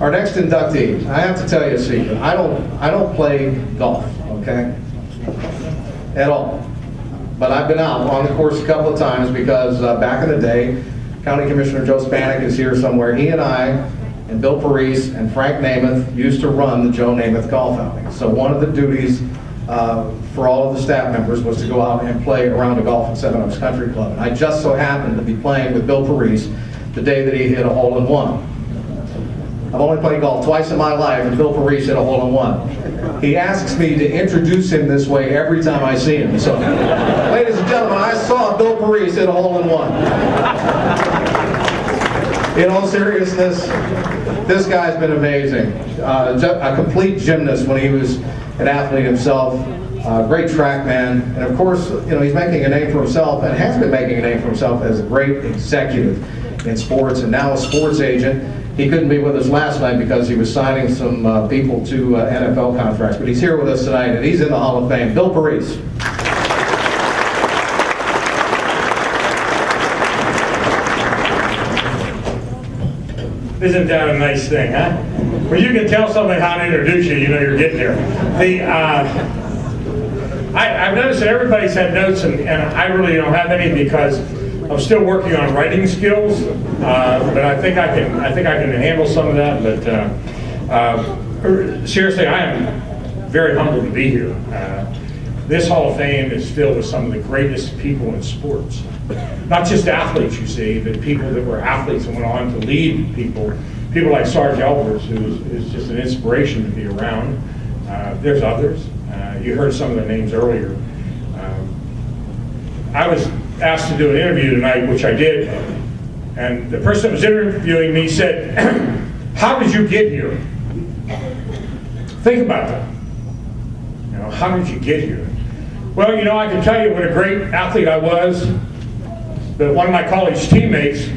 Our next inductee, I have to tell you a secret. I don't play golf, okay? At all. But I've been out on the course a couple of times because back in the day, County Commissioner Joe Spanik is here somewhere. He and I and Bill Parise and Frank Namath used to run the Joe Namath golf outing. So one of the duties for all of the staff members was to go out and play around a golf at Seven Oaks Country Club. And I just so happened to be playing with Bill Parise the day that he hit a hole-in-one. I've only played golf twice in my life, and Bill Parise hit a hole-in-one. He asks me to introduce him this way every time I see him. So, ladies and gentlemen, I saw Bill Parise hit a hole-in-one. In all seriousness, this guy's been amazing. A complete gymnast when he was an athlete himself. Great track man, and of course, he's making a name for himself and has been making a name for himself as a great executive in sports and now a sports agent. He couldn't be with us last night because he was signing some people to NFL contracts, but he's here with us tonight, and he's in the Hall of Fame. Bill Parise. Isn't that a nice thing, huh? When you can tell somebody how to introduce you, you know you're getting there. I've noticed that everybody's had notes, and I really don't have any because I'm still working on writing skills, but I think I can handle some of that. But seriously, I am very humbled to be here. This Hall of Fame is filled with some of the greatest people in sports. Not just athletes, you see, but people that were athletes and went on to lead people. People like Sarge Elvers, who is just an inspiration to be around. There's others. You heard some of their names earlier. I was asked to do an interview tonight, which I did, and the person that was interviewing me said, how did you get here? Think about that. How did you get here? Well, I can tell you what a great athlete I was, but one of my college teammates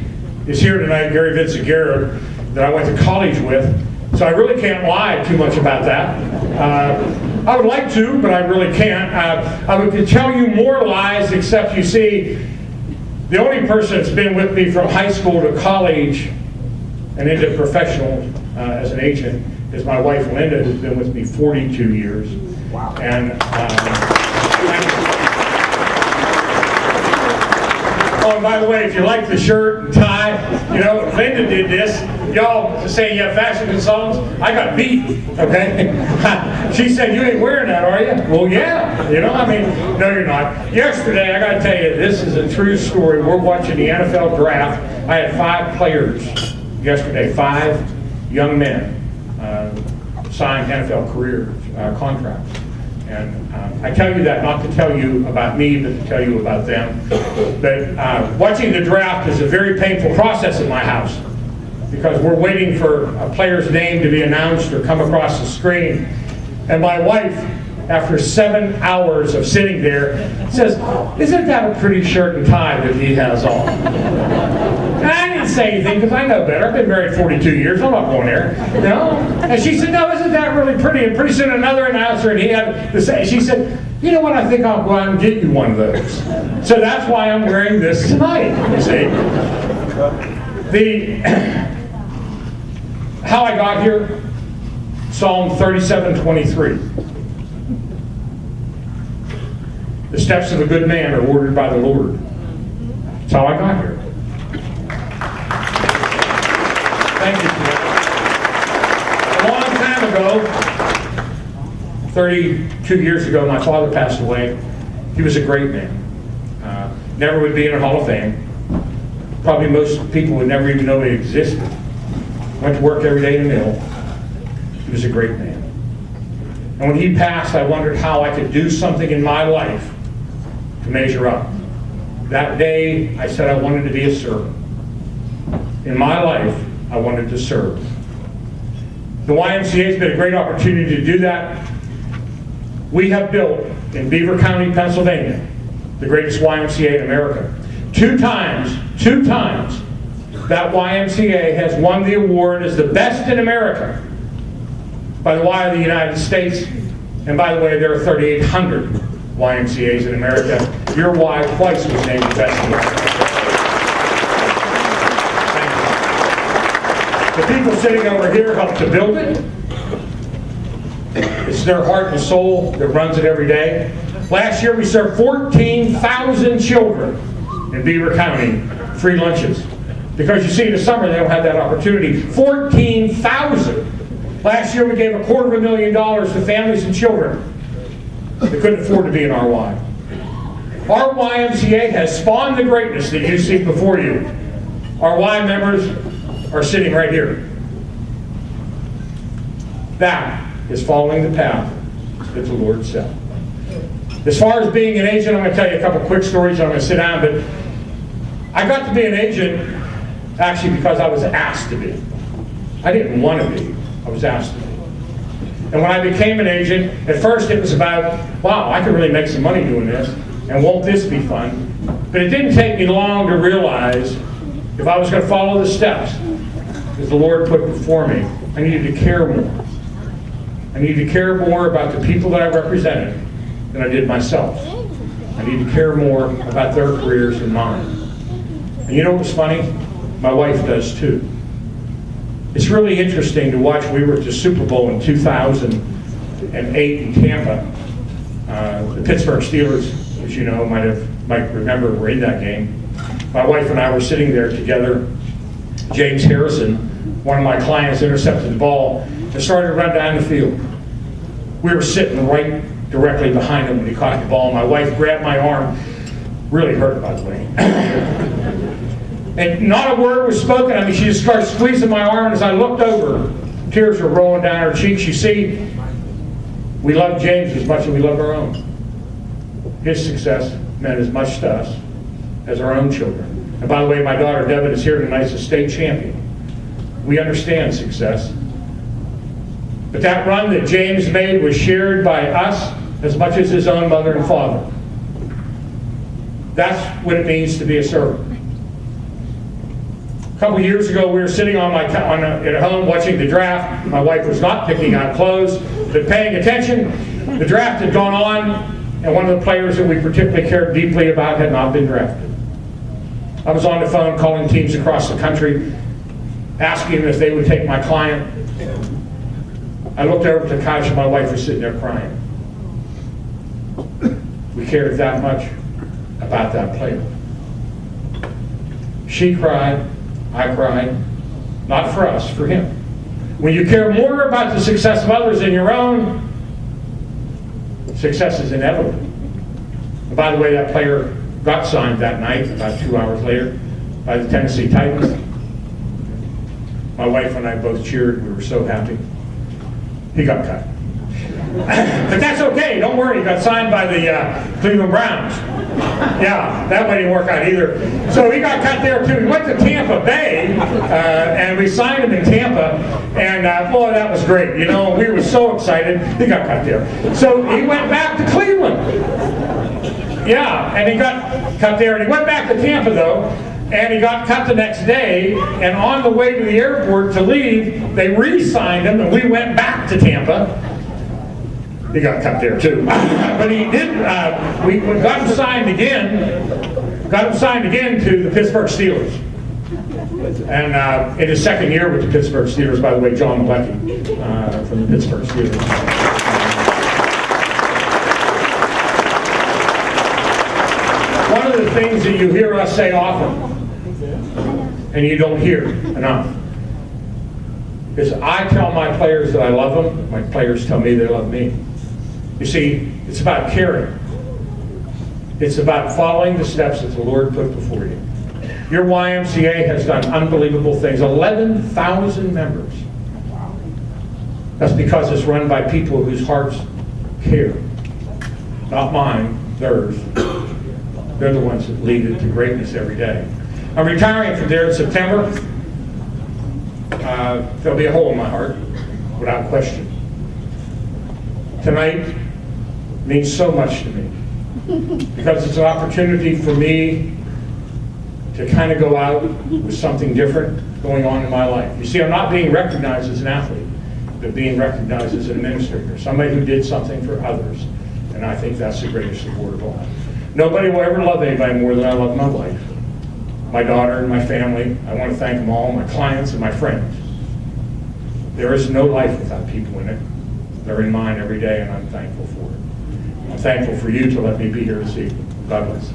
is here tonight, Gary Vincent Garrett, that I went to college with, so I really can't lie too much about that. I would like to, but I really can't. I would tell you more lies, except you see, the only person that's been with me from high school to college and into professional as an agent is my wife Linda, who's been with me 42 years. Wow. And oh, and by the way, if you like the shirt and tie, Linda did this. Y'all say you have fashion consultants. I got beat, okay? She said, you ain't wearing that, are you? Well, yeah. No, you're not. Yesterday, I got to tell you, this is a true story. We're watching the NFL draft. I had 5 players yesterday, 5 young men signed NFL career contracts. And I tell you that not to tell you about me, but to tell you about them. But watching the draft is a very painful process at my house because we're waiting for a player's name to be announced or come across the screen. And my wife, after 7 hours of sitting there, says, isn't that a pretty shirt and tie that he has on? And I didn't say anything because I know better. I've been married 42 years. I'm not going there. And she said, no, isn't that really pretty? And pretty soon another announcer, and he had the same. She said, you know what, I think I'll go out and get you one of those. So that's why I'm wearing this tonight, you see. How I got here, Psalm 37:23. The steps of a good man are ordered by the Lord. That's how I got here. Thank you. A long time ago, 32 years ago, my father passed away. He was a great man. Never would be in a Hall of Fame. Probably most people would never even know he existed. Went to work every day in the mill. He was a great man. And when he passed, I wondered how I could do something in my life to measure up. That day, I said I wanted to be a servant. In my life, I wanted to serve. The YMCA has been a great opportunity to do that. We have built in Beaver County, Pennsylvania, the greatest YMCA in America. Two times, that YMCA has won the award as the best in America by the Y of the United States. And by the way, there are 3,800 YMCAs in America. Your Y twice was named the best in America. The people sitting over here helped to build it. It's their heart and soul that runs it every day. Last year we served 14,000 children in Beaver County, free lunches. Because you see, in the summer they don't have that opportunity. 14,000. Last year we gave $250,000 to families and children that couldn't afford to be in RY. Our YMCA has spawned the greatness that you see before you. Our Y members are sitting right here. That is following the path that the Lord set. As far as being an agent, I'm going to tell you a couple quick stories. I'm going to sit down, but I got to be an agent actually because I was asked to be. I didn't want to be. I was asked to be. And when I became an agent, at first it was about, wow, I could really make some money doing this, and won't this be fun? But it didn't take me long to realize if I was going to follow the steps that the Lord put before me, I needed to care more. I needed to care more about the people that I represented than I did myself. I need to care more about their careers than mine. And you know what's funny? My wife does too. It's really interesting to watch. We were at the Super Bowl in 2008 in Tampa. The Pittsburgh Steelers, as you know, might remember, were in that game. My wife and I were sitting there together. James Harrison, one of my clients, intercepted the ball and started to run down the field. We were sitting right directly behind him when he caught the ball. My wife grabbed my arm, really hurt, by the way. And not a word was spoken. I mean, she just started squeezing my arm, and as I looked over, tears were rolling down her cheeks. You see, we love James as much as we love our own. His success meant as much to us as our own children. And by the way, my daughter Devin is here tonight as a state champion. We understand success. But that run that James made was shared by us as much as his own mother and father. That's what it means to be a servant. A couple years ago, we were sitting at home watching the draft. My wife was not picking out clothes, but paying attention. The draft had gone on, and one of the players that we particularly cared deeply about had not been drafted. I was on the phone calling teams across the country, asking them if they would take my client. I looked over to the couch, and my wife was sitting there crying. We cared that much about that player. She cried. I cried, not for us, for him. When you care more about the success of others than your own, success is inevitable. And by the way, that player got signed that night, about 2 hours later, by the Tennessee Titans. My wife and I both cheered. We were so happy. He got cut. But that's okay. Don't worry. He got signed by the Cleveland Browns. Yeah, that one didn't work out either. So he got cut there too. He went to Tampa Bay, and we signed him in Tampa. And boy, that was great. You know, we were so excited. He got cut there. So he went back to Cleveland. Yeah, and he got cut there. And he went back to Tampa though, and he got cut the next day. And on the way to the airport to leave, they re-signed him, and we went back to Tampa. He got cut there too. But he did, we got him signed again to the Pittsburgh Steelers. And in his second year with the Pittsburgh Steelers, by the way, John Malecki from the Pittsburgh Steelers. One of the things that you hear us say often, and you don't hear enough, is I tell my players that I love them, my players tell me they love me. You see, it's about caring. It's about following the steps that the Lord put before you. Your YMCA has done unbelievable things. 11,000 members. That's because it's run by people whose hearts care. Not mine, theirs. They're the ones that lead it to greatness every day. I'm retiring from there in September. There'll be a hole in my heart, without question. Tonight means so much to me because it's an opportunity for me to kind of go out with something different going on in my life. You see, I'm not being recognized as an athlete, but being recognized as an administrator, somebody who did something for others, and I think that's the greatest reward of all. Nobody will ever love anybody more than I love my wife, my daughter, and my family. I want to thank them all, my clients and my friends. There is no life without people in it. They're in mine every day, and I'm thankful for it. I'm thankful for you to let me be here this evening. God bless.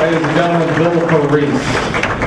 Ladies and gentlemen, Bill Parise.